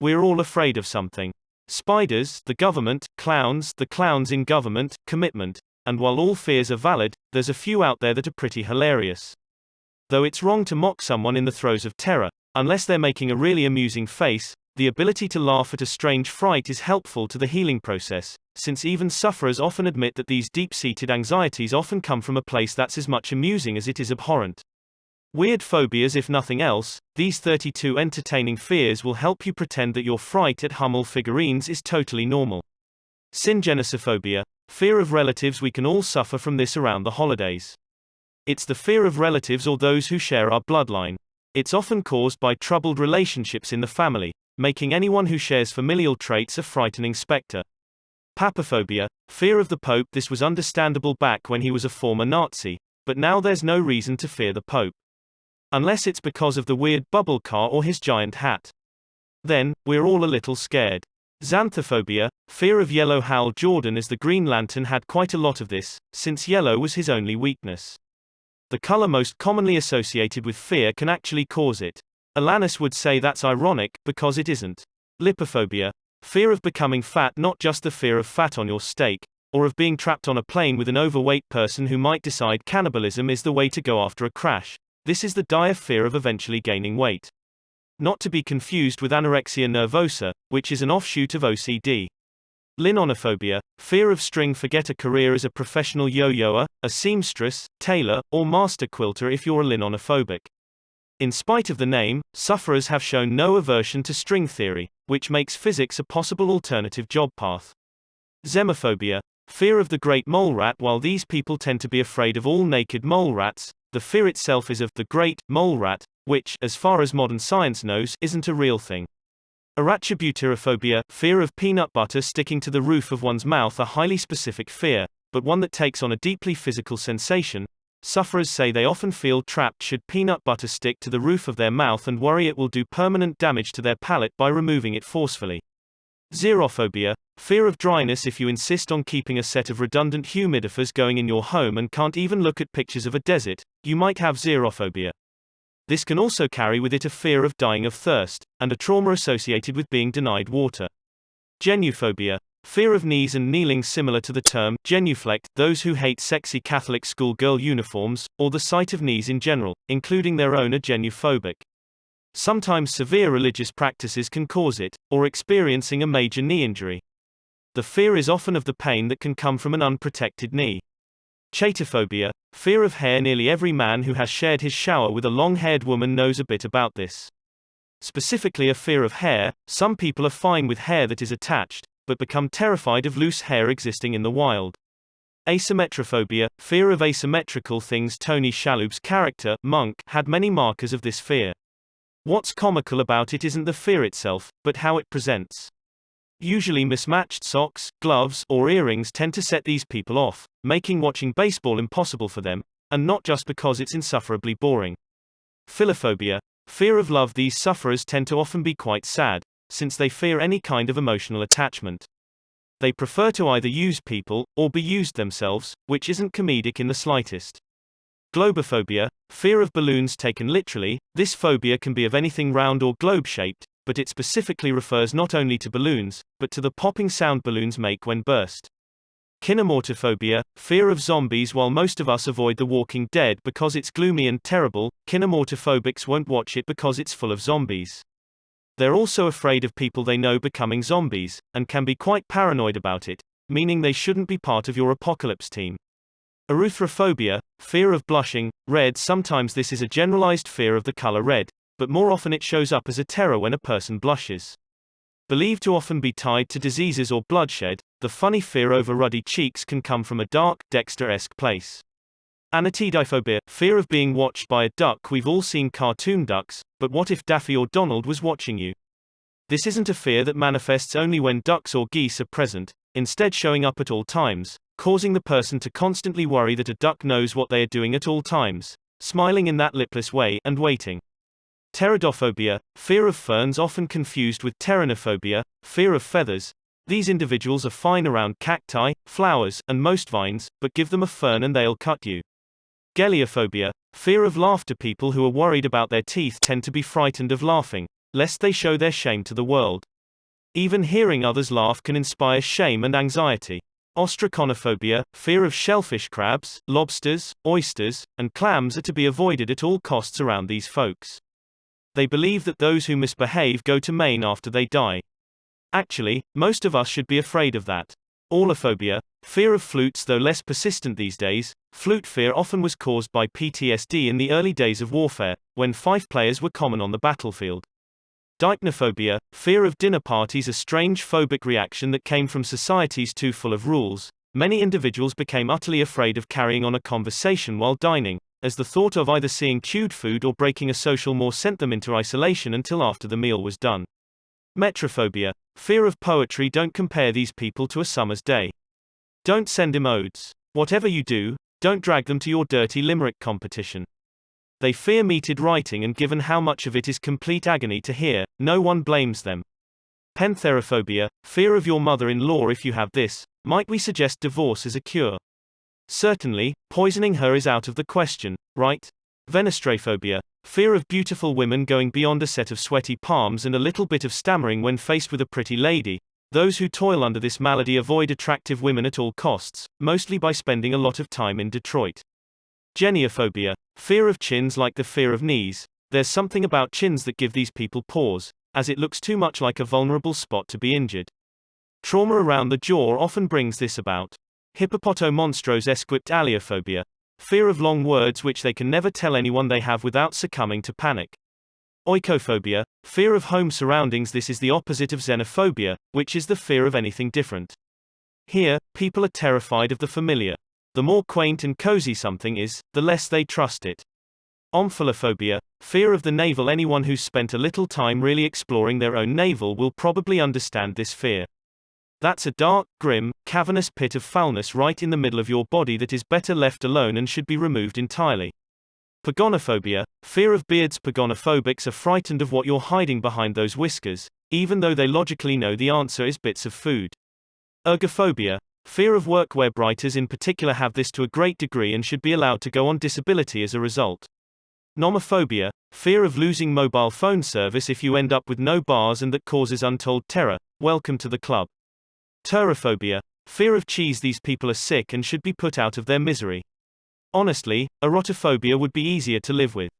We're all afraid of something. Spiders, the government; clowns, the clowns in government; commitment. And while all fears are valid, there's a few out there that are pretty hilarious. Though it's wrong to mock someone in the throes of terror, unless they're making a really amusing face, the ability to laugh at a strange fright is helpful to the healing process, since even sufferers often admit that these deep-seated anxieties often come from a place that's as much amusing as it is abhorrent. Weird phobias. If nothing else, these 32 entertaining fears will help you pretend that your fright at Hummel figurines is totally normal. Syngenosophobia, fear of relatives. We can all suffer from this around the holidays. It's the fear of relatives or those who share our bloodline. It's often caused by troubled relationships in the family, making anyone who shares familial traits a frightening specter. Papophobia, fear of the Pope. This was understandable back when he was a former Nazi, but now there's no reason to fear the Pope. Unless it's because of the weird bubble car or his giant hat. Then, we're all a little scared. Xanthophobia, fear of yellow. Hal Jordan as the Green Lantern had quite a lot of this, since yellow was his only weakness. The color most commonly associated with fear can actually cause it. Alanis would say that's ironic, because it isn't. Lipophobia, fear of becoming fat. Not just the fear of fat on your steak, or of being trapped on a plane with an overweight person who might decide cannibalism is the way to go after a crash. This is the dire fear of eventually gaining weight. Not to be confused with anorexia nervosa, which is an offshoot of OCD. Linonophobia, fear of string. Forget a career as a professional yo-yoer, a seamstress, tailor, or master quilter if you're a linonophobic. In spite of the name, sufferers have shown no aversion to string theory, which makes physics a possible alternative job path. Zemophobia, fear of the great mole rat. While these people tend to be afraid of all naked mole rats, the fear itself is of the great mole rat, which, as far as modern science knows, isn't a real thing. Arachibutyrophobia, fear of peanut butter sticking to the roof of one's mouth. A highly specific fear, but one that takes on a deeply physical sensation. Sufferers say they often feel trapped should peanut butter stick to the roof of their mouth and worry it will do permanent damage to their palate by removing it forcefully. Xerophobia, fear of dryness. If you insist on keeping a set of redundant humidifiers going in your home and can't even look at pictures of a desert, you might have xerophobia. This can also carry with it a fear of dying of thirst, and a trauma associated with being denied water. Genuphobia, fear of knees and kneeling. Similar to the term genuflect, those who hate sexy Catholic schoolgirl uniforms, or the sight of knees in general, including their own, are genuphobic. Sometimes severe religious practices can cause it, or experiencing a major knee injury. The fear is often of the pain that can come from an unprotected knee. Chaetophobia, fear of hair. Nearly every man who has shared his shower with a long-haired woman knows a bit about this. Specifically a fear of hair. Some people are fine with hair that is attached, but become terrified of loose hair existing in the wild. Asymmetrophobia, fear of asymmetrical things. Tony Shalhoub's character, Monk, had many markers of this fear. What's comical about it isn't the fear itself, but how it presents. Usually mismatched socks, gloves, or earrings tend to set these people off, making watching baseball impossible for them, and not just because it's insufferably boring. Philophobia, fear of love. These sufferers tend to often be quite sad, since they fear any kind of emotional attachment. They prefer to either use people, or be used themselves, which isn't comedic in the slightest. Globophobia, fear of balloons. Taken literally, this phobia can be of anything round or globe-shaped, but it specifically refers not only to balloons, but to the popping sound balloons make when burst. Kinematophobia, fear of zombies. While most of us avoid The Walking Dead because it's gloomy and terrible, kinematophobics won't watch it because it's full of zombies. They're also afraid of people they know becoming zombies, and can be quite paranoid about it, meaning they shouldn't be part of your apocalypse team. Erythrophobia, fear of blushing red. Sometimes this is a generalized fear of the color red, but more often it shows up as a terror when a person blushes. Believed to often be tied to diseases or bloodshed, the funny fear over ruddy cheeks can come from a dark, Dexter-esque place. Arachibutyrophobia, fear of being watched by a duck. We've all seen cartoon ducks, but what if Daffy or Donald was watching you? This isn't a fear that manifests only when ducks or geese are present, instead showing up at all times, causing the person to constantly worry that a duck knows what they are doing at all times, smiling in that lipless way, and waiting. Pterodophobia, fear of ferns, often confused with pteronophobia, fear of feathers. These individuals are fine around cacti, flowers, and most vines, but give them a fern and they'll cut you. Geneaphobia, fear of laughter. People who are worried about their teeth tend to be frightened of laughing, lest they show their shame to the world. Even hearing others laugh can inspire shame and anxiety. Ostraconophobia, fear of shellfish, crabs, lobsters, oysters, and clams are to be avoided at all costs around these folks. They believe that those who misbehave go to Maine after they die. Actually, most of us should be afraid of that. Aliophobia, fear of flutes, though less persistent these days. Flute fear often was caused by PTSD in the early days of warfare, when 5 players were common on the battlefield. Dikenophobia, fear of dinner parties, a strange phobic reaction that came from societies too full of rules. Many individuals became utterly afraid of carrying on a conversation while dining, as the thought of either seeing chewed food or breaking a social more sent them into isolation until after the meal was done. Metrophobia, fear of poetry. Don't compare these people to a summer's day. Don't send them odes. Whatever you do, don't drag them to your dirty limerick competition. They fear meted writing, and given how much of it is complete agony to hear, no one blames them. Pantherophobia, fear of your mother-in-law. If you have this, might we suggest divorce as a cure? Certainly, poisoning her is out of the question, right? Xenophophobia, fear of beautiful women going beyond a set of sweaty palms and a little bit of stammering when faced with a pretty lady. Those who toil under this malady avoid attractive women at all costs, mostly by spending a lot of time in Detroit. Geneaphobia, fear of chins. Like the fear of knees, there's something about chins that give these people pause, as it looks too much like a vulnerable spot to be injured. Trauma around the jaw often brings this about. Hippopotomonstrosesquipt Aliophobia, fear of long words which they can never tell anyone they have without succumbing to panic. Oikophobia, fear of home surroundings. This is the opposite of xenophobia, which is the fear of anything different. Here, people are terrified of the familiar. The more quaint and cozy something is, the less they trust it. Omphilophobia, fear of the navel. Anyone who's spent a little time really exploring their own navel will probably understand this fear. That's a dark, grim, cavernous pit of foulness right in the middle of your body that is better left alone and should be removed entirely. Gonophobia, fear of beards. Pagonophobics are frightened of what you're hiding behind those whiskers, even though they logically know the answer is bits of food. Ergophobia, fear of workwear. Writers in particular have this to a great degree and should be allowed to go on disability as a result. Nomophobia, fear of losing mobile phone service if you end up with no bars and that causes untold terror. Welcome to the club. Pterophobia, fear of cheese. These people are sick and should be put out of their misery. Honestly, erotophobia would be easier to live with.